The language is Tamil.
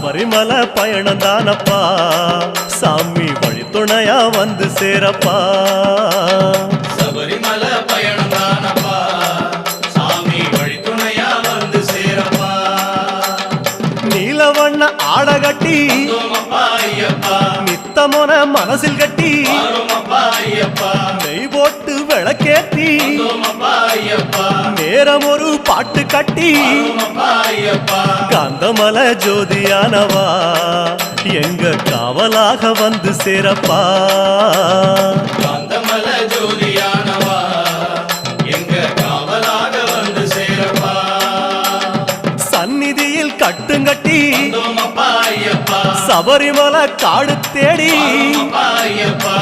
சபரிமலை பயணம் தானப்பா சாமி வழி துணையா வந்து சேரப்பா சபரிமலை பயணம் தானப்பா சாமி வழி துணையா வந்து சேரப்பா நீலவண்ண ஆடகட்டி ஐயப்பா நித்தமோன மனசில் கட்டி ஐயப்பா நெய் போட்டு விளக்கேத்தி ஐயப்பா நேரம் ஒரு பாட்டு கட்டி ஐயப்பா காந்தமல ஜோதியானவா எங்க காவலாக வந்து சேரப்பா காந்தமல ஜோதியானவா எங்க காவலாக வந்து சேரப்பா சந்நிதியில் கட்டுங்கட்டி ஐயப்பா சபரிமலை காடு தேடி ஐயப்பா